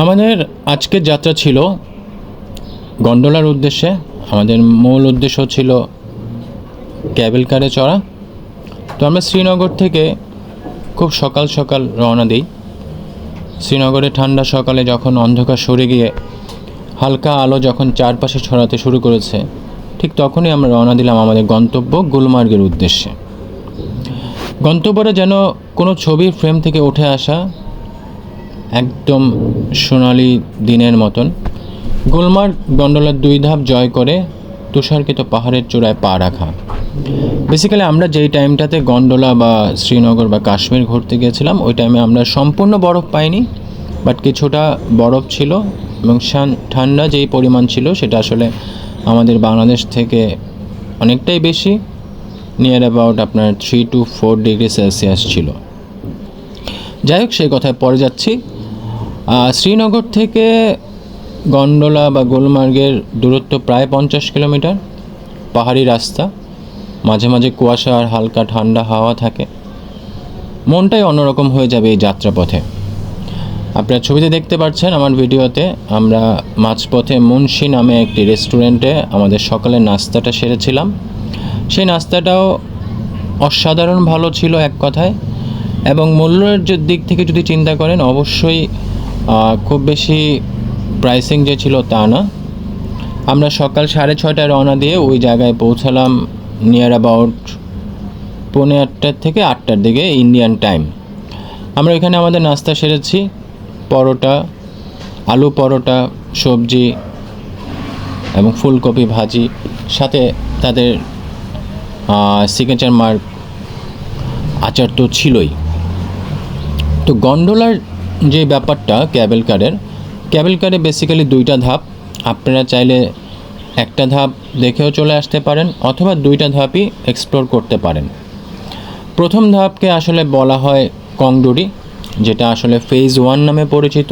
আমাদের আজকের যাত্রা ছিল গন্ডোলার উদ্দেশ্যে। আমাদের মূল উদ্দেশ্য ছিল ক্যাবেল কারে চড়া। তো আমরা শ্রীনগর থেকে খুব সকাল সকাল রওনা দিই। শ্রীনগরে ঠান্ডা সকালে যখন অন্ধকার সরে গিয়ে হালকা আলো যখন চারপাশে ছড়াতে শুরু করেছে, ঠিক তখনই আমরা রওনা দিলাম আমাদের গন্তব্য গুলমার্গের উদ্দেশ্যে। গন্তব্যটা যেন কোনো ছবির ফ্রেম থেকে উঠে আসা একদম সোনালি দিনের মতন। গুলমার্গ গন্ডোলার 2 ধাপ জয় করে তুষারকৃত পাহাড়ের চূড়ায় পা রাখা। বেসিক্যালি আমরা যেই টাইমটাতে গন্ডোলা বা শ্রীনগর বা কাশ্মীর ঘুরতে গিয়েছিলাম, ওই টাইমে আমরা সম্পূর্ণ বরফ পাইনি, বাট কিছুটা বরফ ছিল এবং ঠান্ডা যেই পরিমাণ ছিল সেটা আসলে আমাদের বাংলাদেশ থেকে অনেকটাই বেশি, নিয়ার অ্যাবাউট আপনার 3 to 4 ডিগ্রি সেলসিয়াস ছিল। যাই হোক, সেই কথায় পরে যাচ্ছি। শ্রীনগর থেকে গন্ডোলা বা গুলমার্গের দূরত্ব প্রায় 50 কিলোমিটার। পাহাড়ি রাস্তা, মাঝে মাঝে কুয়াশা আর হালকা ঠান্ডা হাওয়া থাকে। মনটাই অন্যরকম হয়ে যাবে এই যাত্রাপথে। আপনারা ছবিতে দেখতে পাচ্ছেন আমার ভিডিওতে, আমরা মাঝপথে মুন্সি নামে একটি রেস্টুরেন্টে আমাদের সকালের নাস্তাটা সেরেছিলাম। সেই নাস্তাটাও অসাধারণ ভালো ছিল এক কথায়, এবং মূল্যের দিক থেকে যদি চিন্তা করেন অবশ্যই খুব বেশি প্রাইসিং যে ছিল তা না। আমরা সকাল 6:30টায় রওনা দিয়ে ওই জায়গায় পৌঁছালাম নিয়ার অ্যাবাউট 7:45 থেকে 8টার দিকে ইন্ডিয়ান টাইম। আমরা এখানে আমাদের নাস্তা সেরেছি, পরোটা, আলু পরোটা, সবজি এবং ফুলকপি ভাজি, সাথে তাদের সিগনেচার মার্ক আচার তো ছিলই। তো গন্ডোলার যে ব্যাপারটা ক্যাবেল কারে বেসিক্যালি 2টা ধাপ। আপনারা চাইলে একটা ধাপ দেখেও চলে আসতে পারেন, অথবা 2টা ধাপই এক্সপ্লোর করতে পারেন। প্রথম ধাপকে আসলে বলা হয় কংডুরি, যেটা আসলে ফেজ 1 নামে পরিচিত।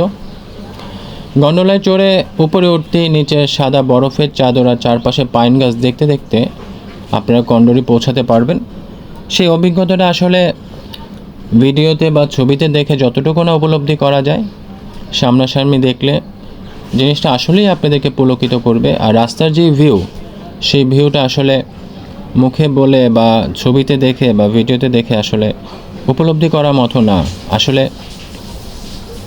গন্ডোলায় চড়ে উপরে উঠতেই নিচে সাদা বরফের চাদর আর চারপাশে পাইন গাছ দেখতে দেখতে আপনারা কংডুরি পৌঁছাতে পারবেন। সেই অভিজ্ঞতাটা আসলে ভিডিওতে বা ছবিতে দেখে যতটুকু না উপলব্ধি করা যায়, সামনাসামনি দেখলে জিনিসটা আসলেই আপনাদেরকে পুলকিত করবে। আর রাস্তার যে ভিউ, সেই ভিউটা আসলে মুখে বলে বা ছবিতে দেখে বা ভিডিওতে দেখে আসলে উপলব্ধি করার মতো না। আসলে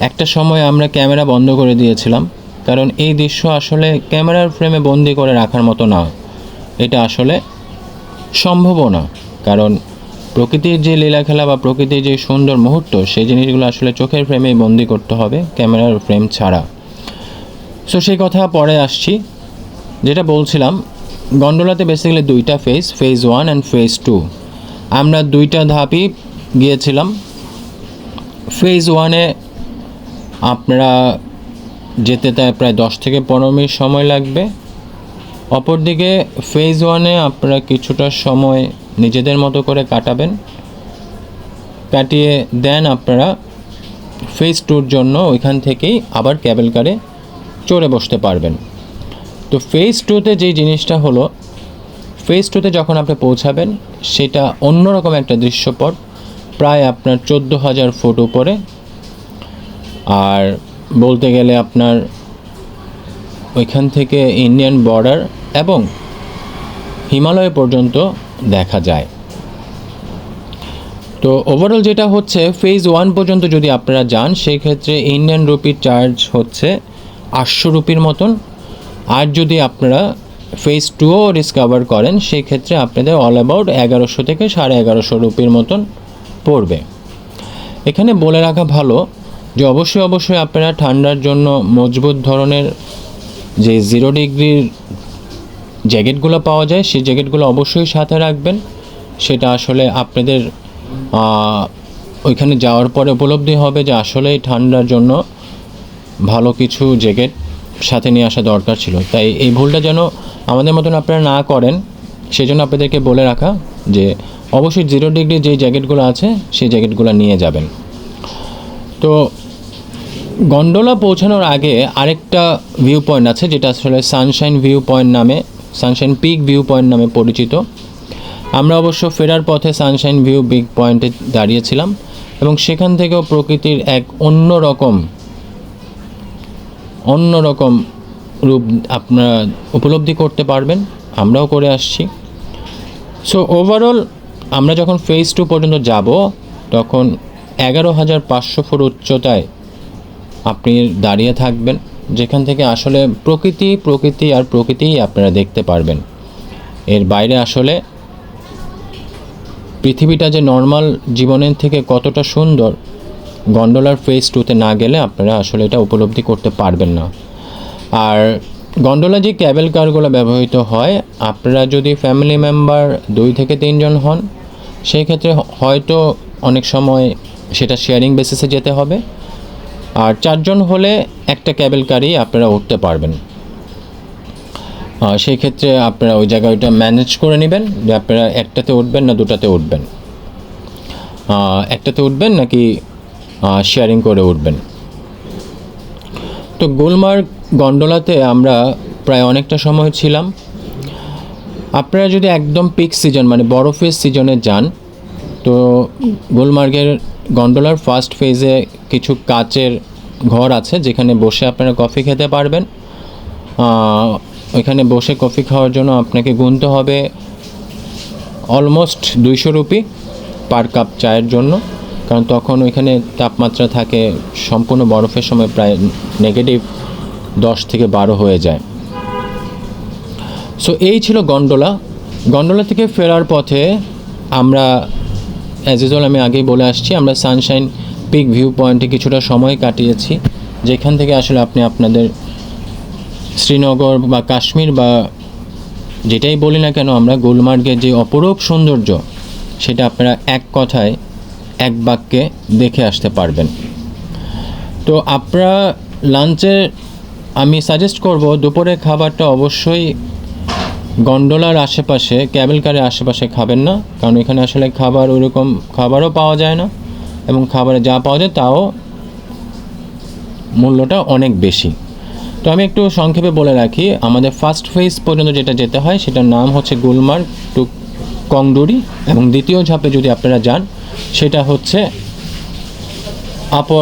একটা সময় আমরা ক্যামেরা বন্ধ করে দিয়েছিলাম, কারণ এই দৃশ্য আসলে ক্যামেরার ফ্রেমে বন্দি করে রাখার মতো না। এটা আসলে সম্ভবও না, কারণ প্রকৃতির যে লীলা খেলা বা প্রকৃতির যে সুন্দর মুহূর্ত, সেই জিনিসগুলো আসলে চোখের ফ্রেমেই বন্দি করতে হবে, ক্যামেরার ফ্রেম ছাড়া। সো সেই কথা পরে আসছি। যেটা বলছিলাম, গন্ডোলাতে বেসিক্যালি 2টা ফেজ 1 অ্যান্ড ফেজ 2। আমরা 2টা ধাপই গিয়েছিলাম। ফেজ 1-এ আপনারা যেতে তাই প্রায় 10 থেকে 15 মিনিট সময় লাগবে। অপরদিকে ফেজ 1-এ আপনারা কিছুটা সময় নিজেদের মতো করে কাটিয়ে দেন আপনারা ফেজ 2-র জন্য ওইখান থেকেই আবার ক্যাবেল কারে চড়ে বসতে পারবেন। তো ফেজ 2-তে যেই জিনিসটা হলো, ফেজ 2-তে যখন আপনি পৌঁছাবেন সেটা অন্যরকম একটা দৃশ্যপট, প্রায় আপনার 14,000 ফুট উপরে। আর বলতে গেলে আপনার ওইখান থেকে ইন্ডিয়ান বর্ডার এবং হিমালয় পর্যন্ত দেখা যায়। তো ওভারঅল যেটা হচ্ছে, ফেজ 1 পর্যন্ত যদি আপনারা যান সেই ক্ষেত্রে ইন্ডিয়ান রুপির চার্জ হচ্ছে 800 রুপির মতন। আর যদি আপনারা ফেজ 2ও ডিসকভার করেন সেই ক্ষেত্রে আপনাদের অল অ্যাবাউট 1100 থেকে 1150 রুপির মতন পড়বে। এখানে বলে রাখা ভালো যে অবশ্যই আপনারা ঠান্ডার জন্য মজবুত ধরনের যে 0 ডিগ্রির জ্যাকেটগুলো পাওয়া যায়, সেই জ্যাকেটগুলো অবশ্যই সাথে রাখবেন। সেটা আসলে আপনাদের ওইখানে যাওয়ার পরে উপলব্ধি হবে যে আসলেই ঠান্ডার জন্য ভালো কিছু জ্যাকেট সাথে নিয়ে আসা দরকার ছিল। তাই এই ভুলটা যেন আমাদের মতন আপনারা না করেন, সেই জন্য আপনাদেরকে বলে রাখা যে অবশ্যই 0 ডিগ্রি যেই জ্যাকেটগুলো আছে সেই জ্যাকেটগুলো নিয়ে যাবেন। তো গন্ডোলা পৌঁছানোর আগে আরেকটা ভিউ পয়েন্ট আছে, যেটা আসলে সানশাইন পিক ভিউ পয়েন্ট নামে পরিচিত। আমরা অবশ্য ফেরার পথে সানশাইন ভিউ বিগ পয়েন্টে দাঁড়িয়েছিলাম, এবং সেখান থেকেও প্রকৃতির এক অন্যরকম অন্যরকম রূপ আপনারা উপলব্ধি করতে পারবেন, আমরাও করে আসছি। সো ওভারঅল আমরা যখন ফেজ 2 পর্যন্ত যাব তখন 11,500 ফুট উচ্চতায় আপনি দাঁড়িয়ে থাকবেন, যেখান থেকে আসলে প্রকৃতিই আপনারা দেখতে পারবেন। এর বাইরে আসলে পৃথিবীটা যে নর্মাল জীবনের থেকে কতটা সুন্দর, গন্ডোলার ফেজ 2তে না গেলে আপনারা আসলে এটা উপলব্ধি করতে পারবেন না। আর গন্ডোলা যে ক্যাবেল কারগুলো ব্যবহৃত হয়, আপনারা যদি ফ্যামিলি মেম্বার 2 থেকে 3 জন হন, সেই ক্ষেত্রে হয়তো অনেক সময় সেটা শেয়ারিং বেসিসে যেতে হবে। আর 4 জন হলে একটা ক্যাবেল কারই আপনারা উঠতে পারবেন। সেই ক্ষেত্রে আপনারা ওই জায়গায় ওইটা ম্যানেজ করে নেবেন যে আপনারা একটাতে উঠবেন না দুটাতে উঠবেন, একটাতে উঠবেন নাকি শেয়ারিং করে উঠবেন। তো গুলমার্গ গন্ডোলাতে আমরা প্রায় অনেকটা সময় ছিলাম। আপনারা যদি একদম পিক সিজন মানে বরফের সিজনে যান, তো গুলমার্গের গন্ডোলার ফার্স্ট ফেজে কিছু কাচের ঘর আছে যেখানে বসে আপনারা কফি খেতে পারবেন। ওইখানে বসে কফি খাওয়ার জন্য আপনাকে গুনতে হবে অলমোস্ট 200 রুপি পার কাপ চায়ের জন্য, কারণ তখন ওইখানে তাপমাত্রা থাকে সম্পূর্ণ বরফের সময় প্রায় -10 থেকে 12 হয়ে যায়। সো এই ছিল গন্ডোলা থেকে ফেরার পথে আমরা অ্যাজ ইউজুয়াল আমি আগেই বলে আসছি, আমরা সানশাইন পিক ভিউ পয়েন্টে কিছুটা সময় কাটিয়েছি, যেখান থেকে আসলে আপনি আপনাদের শ্রীনগর বা কাশ্মীর বা যেটাই বলি না কেন আমরা, গুলমার্গের যে অপরূপ সৌন্দর্য সেটা আপনারা এক কথায় এক বাক্যে দেখে আসতে পারবেন। তো আপনারা লাঞ্চে আমি সাজেস্ট করব দুপুরের খাবারটা অবশ্যই গন্ডোলার আশেপাশে, ক্যাবেল কারের আশেপাশে খাবেন না, কারণ এখানে আসলে খাবার ওইরকম খাবারও পাওয়া যায় না, এবং খাবারে যা পাওয়া যায় তাও মূল্যটা অনেক বেশি। তো আমি একটু সংক্ষেপে বলে রাখি, আমাদের ফার্স্ট ফেজ পর্যন্ত যেটা যেতে হয় সেটার নাম হচ্ছে গুলমার্গ টু কংডুরি, এবং দ্বিতীয় ধাপে যদি আপনারা যান সেটা হচ্ছে আপার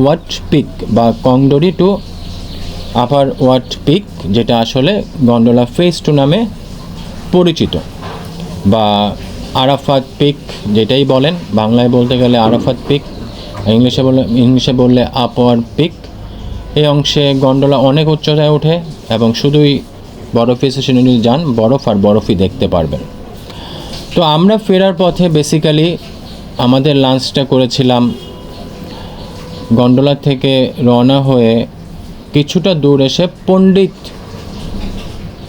ওয়াট পিক বা কংডুরি টু আপার ওয়াট পিক, যেটা আসলে গন্ডোলা ফেজ 2 নামে পরিচিত, বা আরাফাত পিক যেটাই বলেন, বাংলায় বলতে গেলে আরাফাত পিক, ইংলিশে বললে আপার পিক। এই অংশে গন্ডোলা অনেক উচ্চতায় ওঠে এবং শুধুই বরফের স্টেশনে যদি যান বরফ আর বরফই দেখতে পারবেন। তো আমরা ফেরার পথে বেসিক্যালি আমাদের লাঞ্চটা করেছিলাম গন্ডোলা থেকে রওনা হয়ে কিছুটা দূর এসে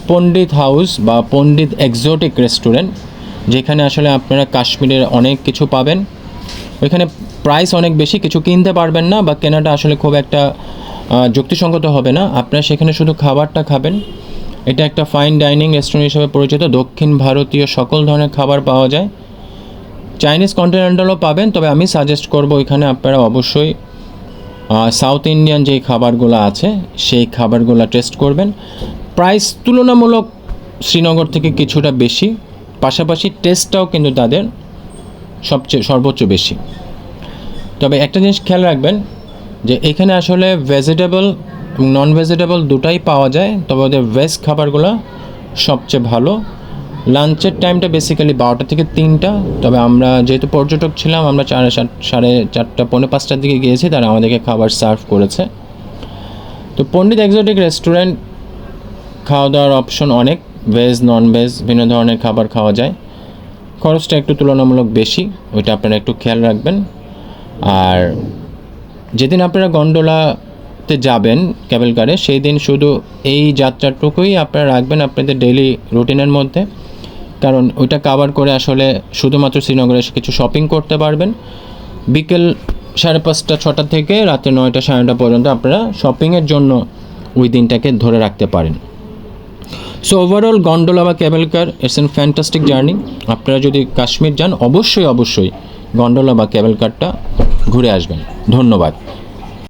পণ্ডিত হাউস বা পণ্ডিত এক্সোটিক রেস্টুরেন্ট, যেখানে আসলে আপনারা কাশ্মীরের অনেক কিছু পাবেন। ওইখানে প্রাইস অনেক বেশি, কিছু কিনতে পারবেন না বা কেনাটা আসলে খুব একটা যুক্তিসঙ্গত হবে না, আপনারা সেখানে শুধু খাবারটা খাবেন। এটা একটা ফাইন ডাইনিং রেস্টুরেন্ট হিসেবে পরিচিত, দক্ষিণ ভারতীয় সকল ধরনের খাবার পাওয়া যায়, চাইনিজ কন্টিনেন্টালও পাবেন, তবে আমি সাজেস্ট করব ওইখানে আপনারা অবশ্যই সাউথ ইন্ডিয়ান যেই খাবারগুলো আছে সেই খাবারগুলো টেস্ট করবেন। প্রাইস তুলনামূলক শ্রীনগর থেকে কিছুটা বেশি, পাশাপাশি টেস্টটাও কিন্তু তাদের সর্বোচ্চ বেশি। তবে একটা জিনিস খেয়াল রাখবেন যে এখানে আসলে ভেজিটেবল এবং নন ভেজিটেবল দুটাই পাওয়া যায়, তবে ওদের ভেজ খাবারগুলো সবচেয়ে ভালো। লাঞ্চের টাইমটা বেসিক্যালি 12টা থেকে 3টা, তবে আমরা যেহেতু পর্যটক ছিলাম আমরা 4:30 পৌনে 5টার দিকে গিয়েছি, তারা আমাদেরকে খাবার সার্ভ করেছে। তো পণ্ডিত এক্সোটিক রেস্টুরেন্ট খাওয়া দাওয়ার অপশন অনেক, ভেজ নন ভেজ বিভিন্ন ধরনের খাবার খাওয়া যায়, খরচটা একটু তুলনামূলক বেশি, ওইটা আপনারা একটু খেয়াল রাখবেন। আর যেদিন আপনারা গন্ডোলাতে যাবেন ক্যাবেল কারে, সেই দিন শুধু এই যাত্রাটুকুই আপনারা রাখবেন আপনাদের ডেইলি রুটিনের মধ্যে, কারণ ওইটা কভার করে আসলে শুধুমাত্র শ্রীনগরে এসে কিছু শপিং করতে পারবেন। বিকেল 5:30-6টা থেকে রাতে 9টা-9:30 পর্যন্ত আপনারা শপিংয়ের জন্য ওই দিনটাকে ধরে রাখতে পারেন। সো ওভারঅল গন্ডোলা বা cable car it's an fantastic journey. আপনারা যদি কাশ্মীর যান অবশ্যই গন্ডোলা বা ক্যাবেল কারটা ঘুরে আসবেন। ধন্যবাদ।